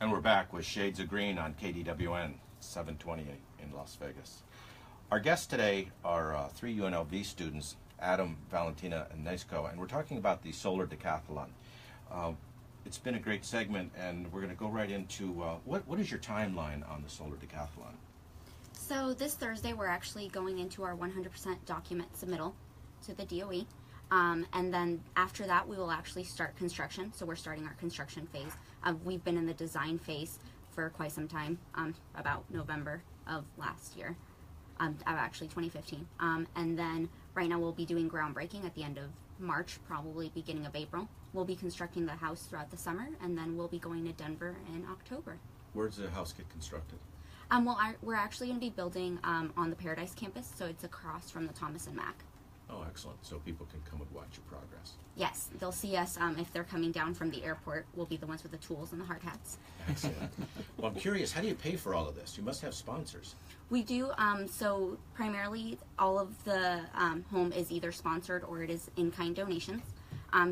And we're back with Shades of Green on KDWN 720 in Las Vegas. Our guests today are three UNLV students, Adam, Valentina, and Nesko, and we're talking about the solar decathlon. It's been a great segment, and we're going to go right into what is your timeline on the solar decathlon? So this Thursday, we're actually going into our 100% document submittal to the DOE. And then after that, we will actually start construction. So we're starting our construction phase. We've been in the design phase for quite some time, about November of last year, actually 2015. And then right now we'll be doing groundbreaking at the end of March, probably beginning of April. We'll be constructing the house throughout the summer, and then we'll be going to Denver in October. Where does the house get constructed? We're actually going to be building on the Paradise campus, so it's across from the Thomas and Mack. Oh, excellent. So people can come and watch your progress. Yes, they'll see us if they're coming down from the airport. We'll be the ones with the tools and the hard hats. Excellent. Well, I'm curious, how do you pay for all of this? You must have sponsors. We do. So primarily, all of the home is either sponsored or it is in-kind donations.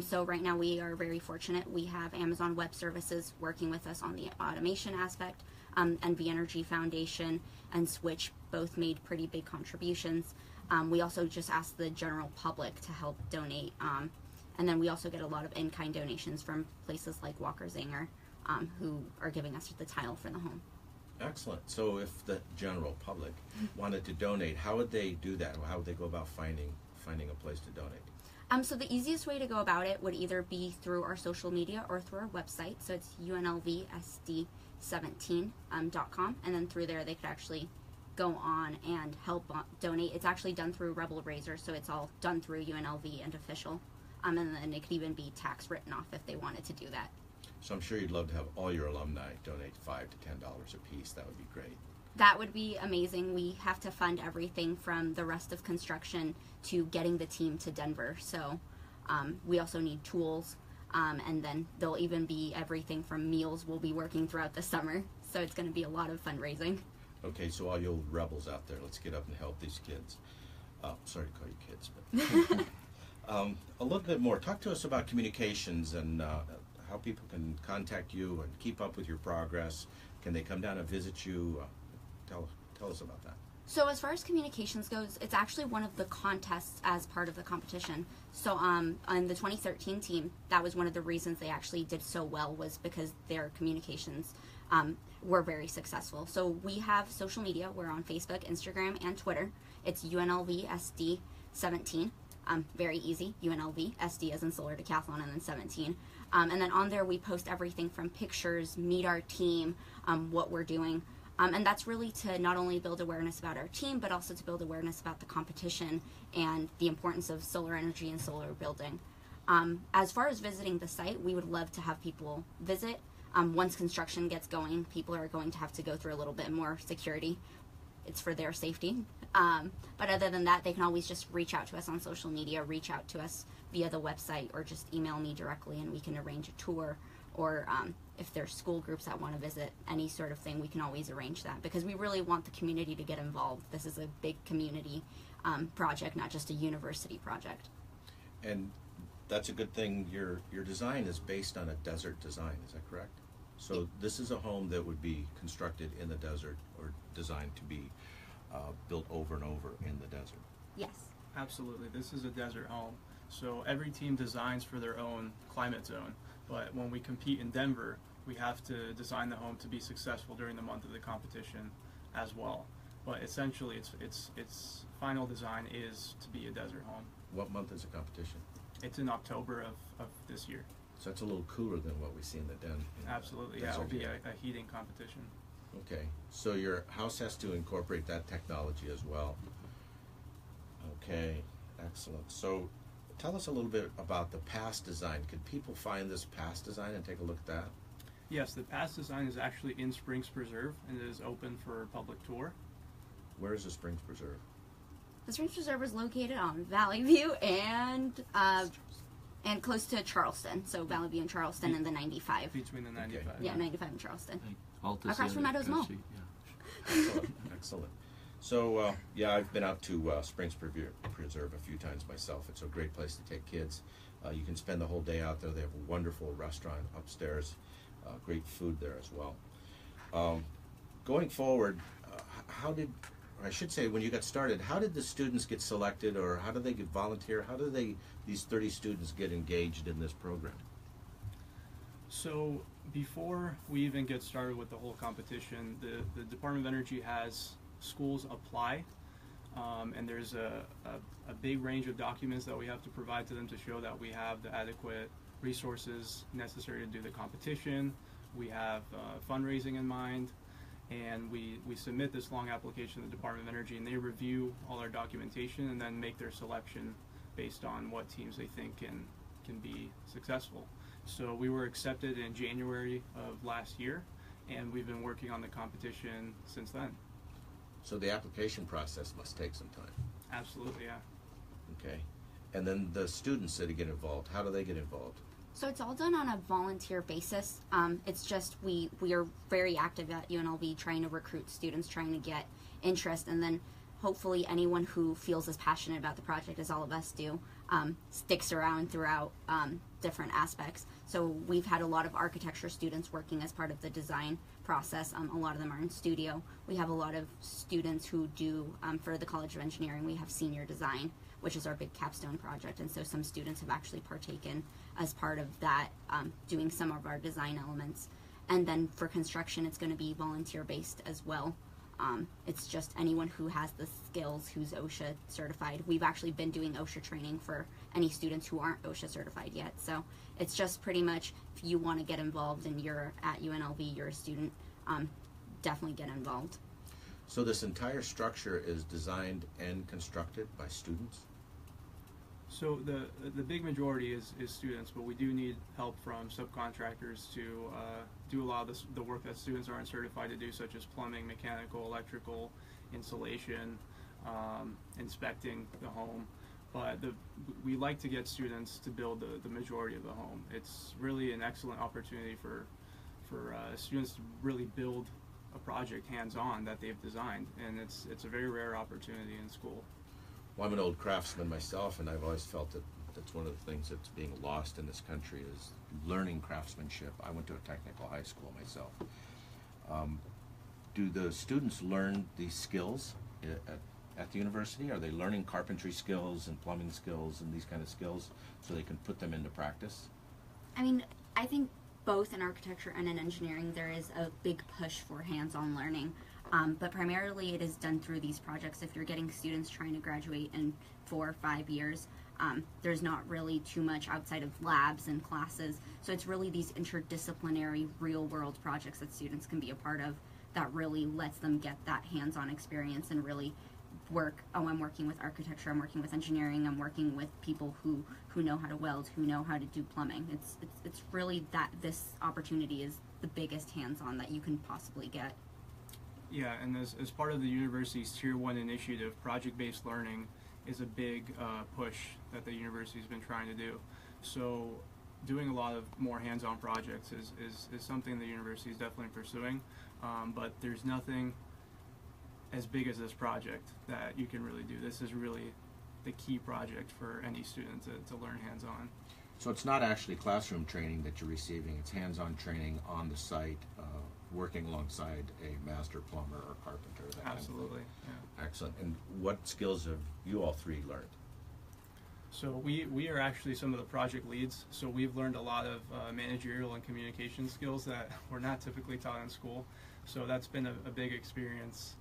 So right now we are very fortunate. We have Amazon Web Services working with us on the automation aspect, and NV Energy Foundation and Switch both made pretty big contributions. We also just ask the general public to help donate. And then we also get a lot of in-kind donations from places like Walker Zanger, who are giving us the tile for the home. Excellent. So if the general public wanted to donate, how would they do that? How would they go about finding a place to donate? So the easiest way to go about it would either be through our social media or through our website. So it's unlvsd17.com, and then through there they could actually go on and help donate. It's actually done through Rebel Razor, so it's all done through UNLV and official. And then it could even be tax written off if they wanted to do that. So I'm sure you'd love to have all your alumni donate $5 to $10 a piece. That would be great. That would be amazing. We have to fund everything from the rest of construction to getting the team to Denver. So we also need tools, and then there'll even be everything from meals. We'll be working throughout the summer, so it's going to be a lot of fundraising. Okay, so all you old rebels out there, let's get up and help these kids. Sorry to call you kids, but a little bit more. Talk to us about communications and how people can contact you and keep up with your progress. Can they come down and visit you? Tell us about that. So as far as communications goes, it's actually one of the contests as part of the competition. So on the 2013 team, that was one of the reasons they actually did so well, was because their communications were very successful. So we have social media. We're on Facebook, Instagram, and Twitter. It's UNLV SD17. Very easy. UNLV SD as in solar decathlon, and then 17. And then on there we post everything from pictures, meet our team, what we're doing. And that's really to not only build awareness about our team, but also to build awareness about the competition and the importance of solar energy and solar building. As far as visiting the site, we would love to have people visit. Once construction gets going, people are going to have to go through a little bit more security. It's for their safety. But other than that, they can always just reach out to us on social media, reach out to us via the website, or just email me directly, and we can arrange a tour. Or if there's school groups that want to visit, any sort of thing, we can always arrange that, because we really want the community to get involved. This is a big community project, not just a university project. And that's a good thing. Your design is based on a desert design, is that correct? So this is a home that would be constructed in the desert, or designed to be built over and over in the desert. Yes. Absolutely. This is a desert home. So every team designs for their own climate zone. But when we compete in Denver, we have to design the home to be successful during the month of the competition as well. But essentially, its final design is to be a desert home. What month is the competition? It's in October of this year. So that's a little cooler than what we see in the den. Absolutely, yeah. It'll be a heating competition. Okay, so your house has to incorporate that technology as well. Okay, excellent. So tell us a little bit about the past design. Could people find this past design and take a look at that? Yes, the past design is actually in Springs Preserve, and it is open for public tour. Where is the Springs Preserve? The Springs Preserve is located on Valley View and close to Charleston. So Valley View and Charleston, and the 95. Between the 95. Yeah, 95 and Charleston. Alta's Across from Meadows Mall. Yeah. Excellent, excellent. So, yeah, I've been out to Springs Preserve a few times myself. It's a great place to take kids. You can spend the whole day out there. They have a wonderful restaurant upstairs. great food there as well. Going forward, how did, or I should say, when you got started, how did the students get selected, or how did they get volunteer? How do these 30 students get engaged in this program? So before we even get started with the whole competition, the Department of Energy has schools apply, and there's a big range of documents that we have to provide to them to show that we have the adequate resources necessary to do the competition. We have fundraising in mind, and we submit this long application to the Department of Energy, and they review all our documentation and then make their selection based on what teams they think can be successful. So we were accepted in January of last year, and we've been working on the competition since then. So the application process must take some time. Absolutely, yeah. Okay. And then the students that get involved, how do they get involved? So it's all done on a volunteer basis. It's just we are very active at UNLV trying to recruit students, trying to get interest, and then hopefully anyone who feels as passionate about the project as all of us do sticks around throughout different aspects. So we've had a lot of architecture students working as part of the design process. A lot of them are in studio. We have a lot of students who do, for the College of Engineering, we have senior design, which is our big capstone project, and so some students have actually partaken as part of that, doing some of our design elements. And then for construction, it's going to be volunteer based as well. It's just anyone who has the skills who's OSHA certified. We've actually been doing OSHA training for any students who aren't OSHA certified yet. So it's just pretty much, if you want to get involved and you're at UNLV, you're a student, definitely get involved. So this entire structure is designed and constructed by students? So the big majority is students, but we do need help from subcontractors to do a lot of the work that students aren't certified to do, such as plumbing, mechanical, electrical, insulation, inspecting the home. But we like to get students to build the majority of the home. It's really an excellent opportunity for students to really build a project hands-on that they've designed, and it's a very rare opportunity in school. Well, I'm an old craftsman myself, and I've always felt that that's one of the things that's being lost in this country is learning craftsmanship. I went to a technical high school myself. Do the students learn these skills at the university? Are they learning carpentry skills and plumbing skills and these kind of skills so they can put them into practice? I mean, I think both in architecture and in engineering there is a big push for hands-on learning. But primarily it is done through these projects. If you're getting students trying to graduate in 4 or 5 years, there's not really too much outside of labs and classes. So it's really these interdisciplinary real-world projects that students can be a part of that really lets them get that hands-on experience and really work. Oh, I'm working with architecture, I'm working with engineering, I'm working with people who know how to weld, who know how to do plumbing. It's really that this opportunity is the biggest hands-on that you can possibly get. Yeah, and as part of the university's Tier 1 initiative, project-based learning is a big push that the university's been trying to do. So doing a lot of more hands-on projects is something the university is definitely pursuing, but there's nothing as big as this project that you can really do. This is really the key project for any student to learn hands-on. So it's not actually classroom training that you're receiving, it's hands-on training on the site, working alongside a master plumber or carpenter. That Absolutely, yeah. Excellent. And what skills have you all three learned? So we are actually some of the project leads, so we've learned a lot of managerial and communication skills that were not typically taught in school. So that's been a big experience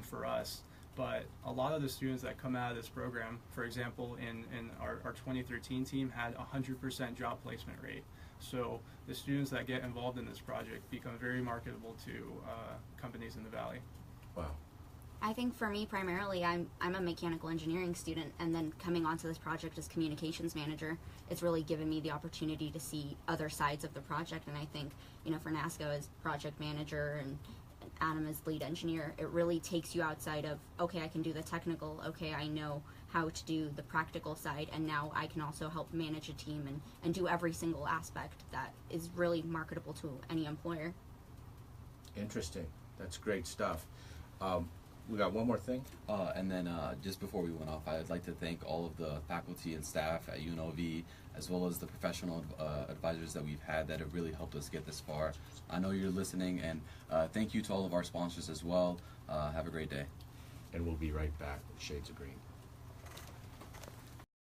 for us. But a lot of the students that come out of this program, for example, in our 2013 team had 100% job placement rate. So the students that get involved in this project become very marketable to companies in the Valley. Wow. I think for me primarily, I'm a mechanical engineering student, and then coming onto this project as communications manager, it's really given me the opportunity to see other sides of the project. And I think, for NASCO as project manager and Adam as lead engineer, it really takes you outside of, okay, I can do the technical, okay, I know how to do the practical side, and now I can also help manage a team and do every single aspect that is really marketable to any employer. Interesting. That's great stuff. We got one more thing. And then just before we went off, I'd like to thank all of the faculty and staff at UNLV, as well as the professional advisors that we've had that have really helped us get this far. I know you're listening, and thank you to all of our sponsors as well. Have a great day. And we'll be right back with Shades of Green.